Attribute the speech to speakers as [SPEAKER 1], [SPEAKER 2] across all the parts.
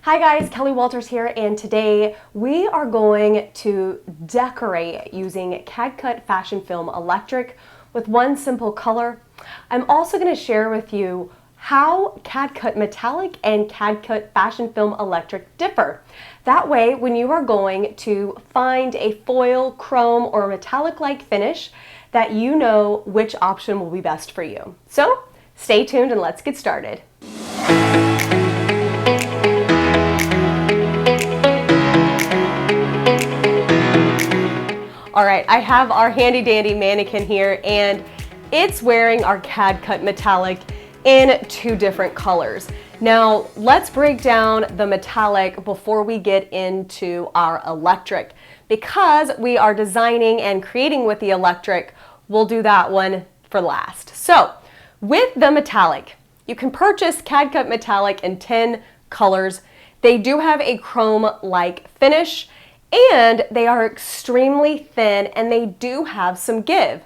[SPEAKER 1] Hi guys, Kelly Walters here, and today we are going to decorate using CAD-CUT Fashion-FILM Electric with one simple color. I'm also going to share with you how CAD-CUT Metallic and CAD-CUT Fashion-FILM Electric differ. That way, when you are going to find a foil, chrome, or metallic-like finish, that you know which option will be best for you. So, stay tuned and let's get started. All right, I have our handy dandy mannequin here, and it's wearing our CAD-CUT Metallic in two different colors. Now, let's break down the metallic before we get into our electric. Because we are designing and creating with the electric, we'll do that one for last. So, with the metallic, you can purchase CAD-CUT Metallic in 10 colors. They do have a chrome-like finish, and they are extremely thin, and they do have some give.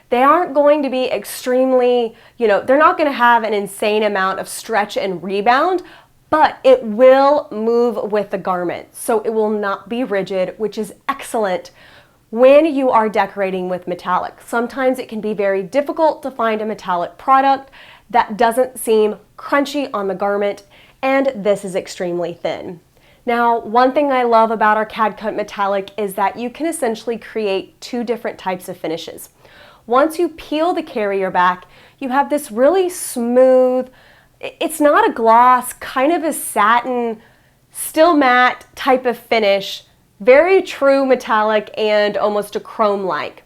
[SPEAKER 1] They aren't going to be extremely, they're not going to have an insane amount of stretch and rebound, but it will move with the garment. So it will not be rigid, which is excellent when you are decorating with metallic. Sometimes it can be very difficult to find a metallic product that doesn't seem crunchy on the garment, and this is extremely thin. Now, one thing I love about our CAD-CUT Metallic is that you can essentially create two different types of finishes. Once you peel the carrier back, you have this really smooth, it's not a gloss, kind of a satin, still matte type of finish, very true metallic and almost a chrome-like.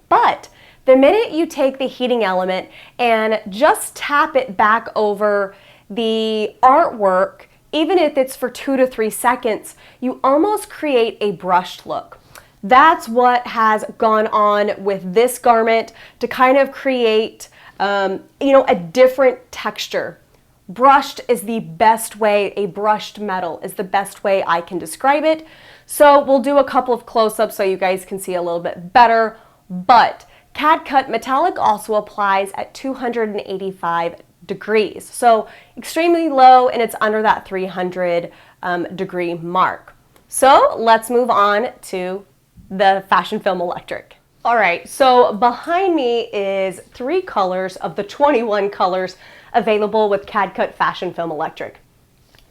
[SPEAKER 1] But the minute you take the heating element and just tap it back over the artwork, even if it's for 2 to 3 seconds, you almost create a brushed look. That's what has gone on with this garment to kind of create, a different texture. Brushed is the best way, a brushed metal is the best way I can describe it. So we'll do a couple of close-ups so you guys can see a little bit better, but CAD-CUT Metallic also applies at 285 degrees. So extremely low, and it's under that 300 degree mark. So let's move on to the FashionFILM Electric. All right, so behind me is 3 colors of the 21 colors available with CAD-CUT Fashion-FILM Electric.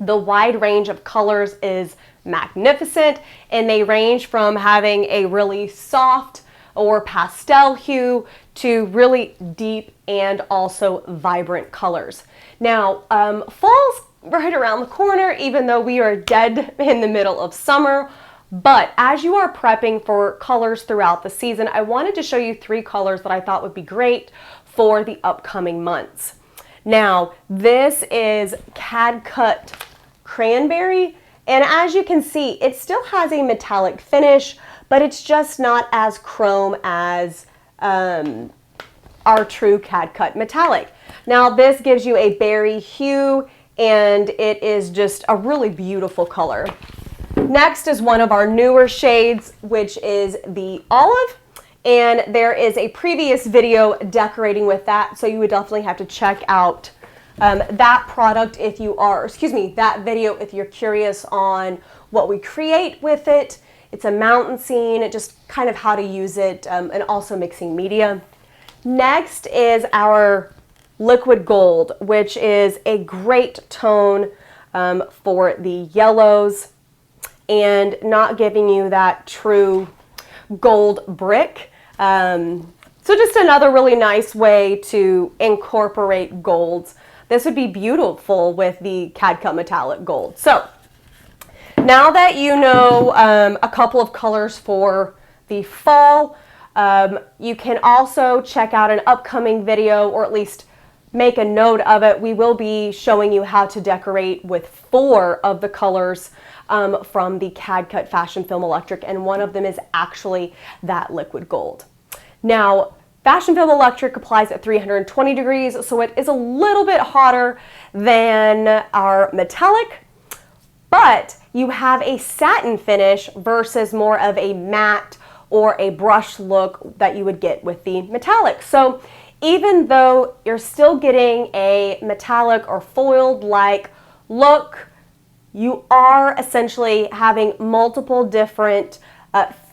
[SPEAKER 1] The wide range of colors is magnificent, and they range from having a really soft or pastel hue to really deep and also vibrant colors. Now, fall's right around the corner, even though we are dead in the middle of summer. But as you are prepping for colors throughout the season, I wanted to show you 3 colors that I thought would be great for the upcoming months. Now, this is CAD-CUT Cranberry, and as you can see, it still has a metallic finish, but it's just not as chrome as our true CAD-CUT Metallic. Now, this gives you a berry hue, and it is just a really beautiful color. Next is one of our newer shades, which is the olive, and there is a previous video decorating with that, so you would definitely have to check out that product if you are, that video if you're curious on what we create with it. It's a mountain scene, just kind of how to use it, and also mixing media. Next is our liquid gold, which is a great tone for the yellows and not giving you that true gold brick. So just another really nice way to incorporate golds. This would be beautiful with the CAD-CUT Metallic gold. So now that you know a couple of colors for the fall, you can also check out an upcoming video, or at least make a note of it. We will be showing you how to decorate with 4 of the colors from the CAD-CUT Fashion-FILM Electric, and one of them is actually that liquid gold. Now, FashionFILM Electric applies at 320 degrees, so it is a little bit hotter than our metallic, but you have a satin finish versus more of a matte or a brush look that you would get with the metallic. So even though you're still getting a metallic or foiled-like look, you are essentially having multiple different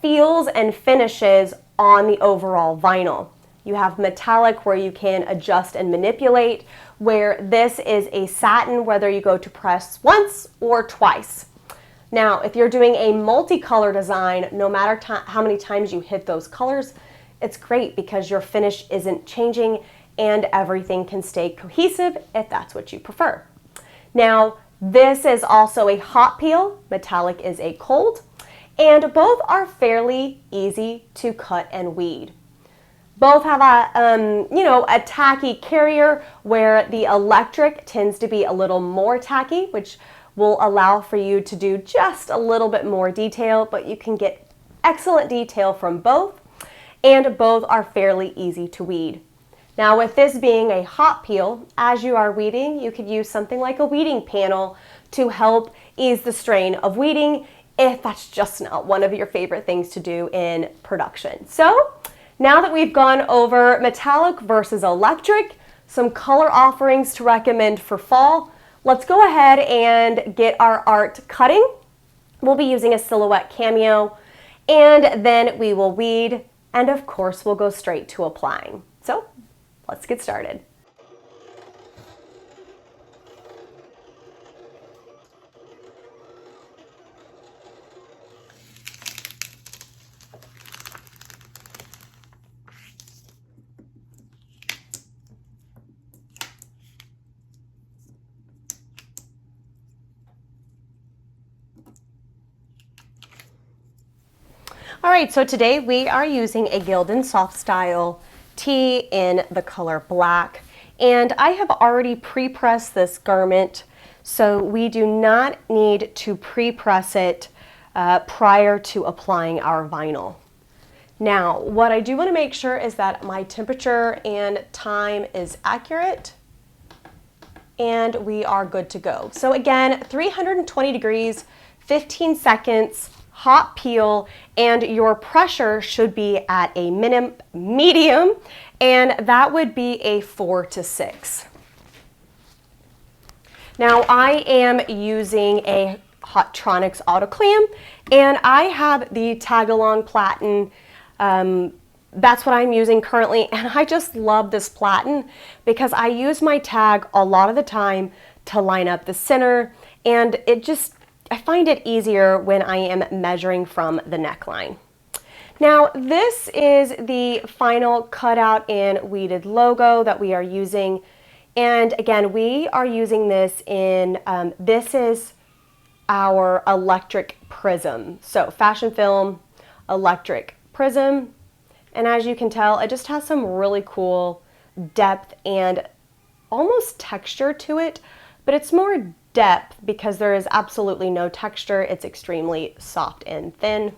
[SPEAKER 1] feels and finishes on the overall vinyl. You have metallic where you can adjust and manipulate, where this is a satin, whether you go to press once or twice. Now, if you're doing a multicolor design, no matter how many times you hit those colors, it's great because your finish isn't changing and everything can stay cohesive if that's what you prefer. Now, this is also a hot peel. Metallic is a cold, and both are fairly easy to cut and weed. Both have a tacky carrier where the electric tends to be a little more tacky, which will allow for you to do just a little bit more detail, but you can get excellent detail from both, and both are fairly easy to weed. Now, with this being a hot peel, as you are weeding, you could use something like a weeding panel to help ease the strain of weeding if that's just not one of your favorite things to do in production. So, now that we've gone over metallic versus electric, some color offerings to recommend for fall, let's go ahead and get our art cutting. We'll be using a silhouette cameo, and then we will weed, and of course we'll go straight to applying. So let's get started. All right, so today we are using a Gildan Soft Style tee in the color black, and I have already pre-pressed this garment, so we do not need to pre-press it prior to applying our vinyl. Now, what I do want to make sure is that my temperature and time is accurate, and we are good to go. So again, 320 degrees, 15 seconds, hot peel, and your pressure should be at a medium, and that would be a 4 to 6. Now, I am using a Hotronix autoclam, and I have the tag-along platen. That's what I'm using currently, and I just love this platen because I use my tag a lot of the time to line up the center, and I find it easier when I am measuring from the neckline. Now, this is the final cutout and weeded logo that we are using. And again, we are using this in, this is our electric prism. So FashionFILM Electric Prism. And as you can tell, it just has some really cool depth and almost texture to it, but it's more depth because there is absolutely no texture. It's extremely soft and thin.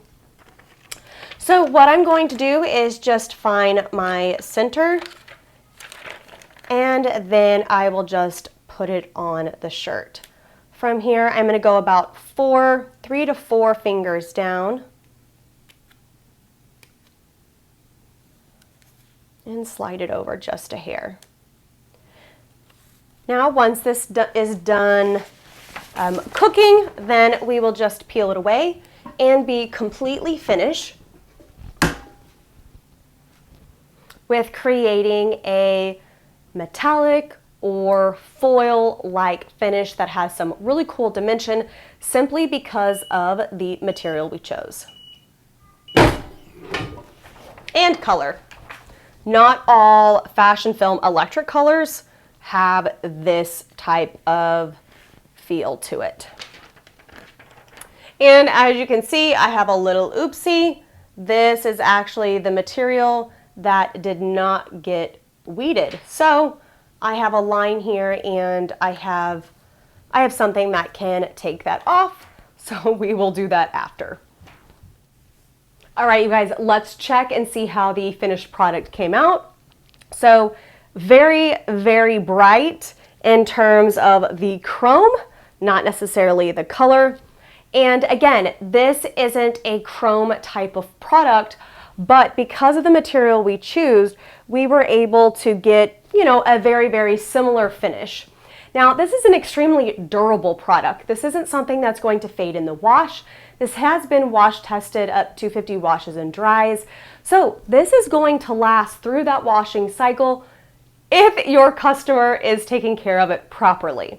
[SPEAKER 1] So what I'm going to do is just find my center, and then I will just put it on the shirt. From here, I'm going to go about 3 to 4 fingers down and slide it over just a hair. Now, once this is done cooking, then we will just peel it away and be completely finished with creating a metallic or foil-like finish that has some really cool dimension simply because of the material we chose. And color. Not all FashionFILM electric colors have this type of feel to it. And as you can see, I have a little oopsie. This is actually the material that did not get weeded. So I have a line here, and I have something that can take that off. So we will do that after. All right, you guys, let's check and see how the finished product came out. So very, very bright in terms of the chrome, not necessarily the color. And again, this isn't a chrome type of product, but because of the material we choose, we were able to get, a very, very similar finish. Now, this is an extremely durable product. This isn't something that's going to fade in the wash. This has been wash tested up to 50 washes and dries. So this is going to last through that washing cycle if your customer is taking care of it properly.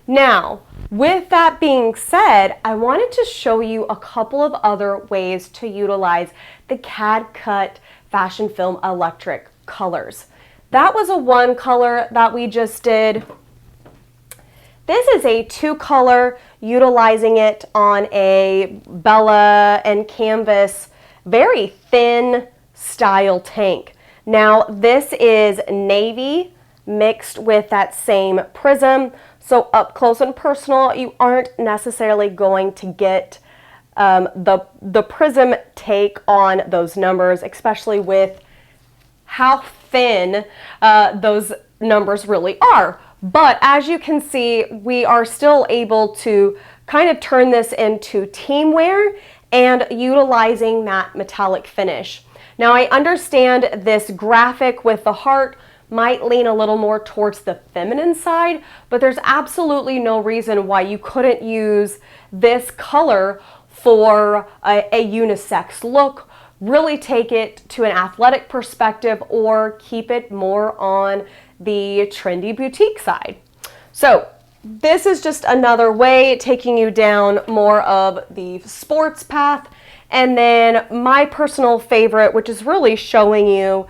[SPEAKER 1] Now, with that being said, I wanted to show you a couple of other ways to utilize the CAD-CUT Fashion-FILM Electric colors. That was a one color that we just did. This is a two color, utilizing it on a Bella and Canvas, very thin style tank. Now, this is navy mixed with that same prism. So up close and personal, you aren't necessarily going to get the prism take on those numbers, especially with how thin those numbers really are. But as you can see, we are still able to kind of turn this into team wear and utilizing that metallic finish. Now, I understand this graphic with the heart might lean a little more towards the feminine side, but there's absolutely no reason why you couldn't use this color for a unisex look, really take it to an athletic perspective, or keep it more on the trendy boutique side. So this is just another way, taking you down more of the sports path. And then my personal favorite, which is really showing you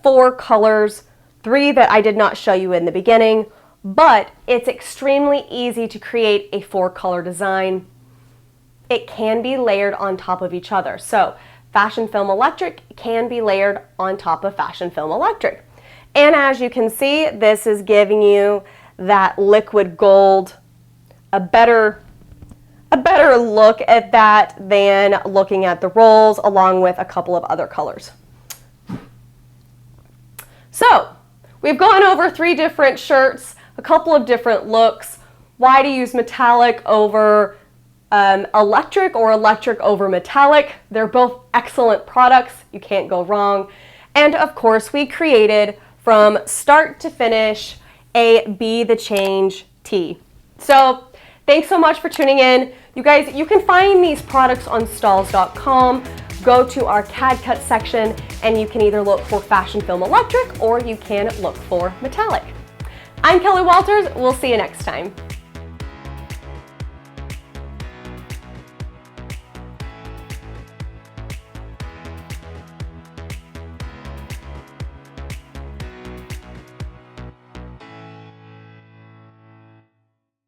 [SPEAKER 1] 4 colors, 3 that I did not show you in the beginning, but it's extremely easy to create a 4-color design. It can be layered on top of each other. So FashionFILM Electric can be layered on top of FashionFILM Electric. And as you can see, this is giving you that liquid gold, a better look at that than looking at the rolls, along with a couple of other colors. So we've gone over 3 different shirts, a couple of different looks, why to use metallic over electric or electric over metallic. They're both excellent products. You can't go wrong. And of course, we created from start to finish a Be the Change tee. So thanks so much for tuning in. You guys, you can find these products on Stahls.com. Go to our CAD-CUT section and you can either look for FashionFILM Electric or you can look for metallic. I'm Kelly Walters. We'll see you next time.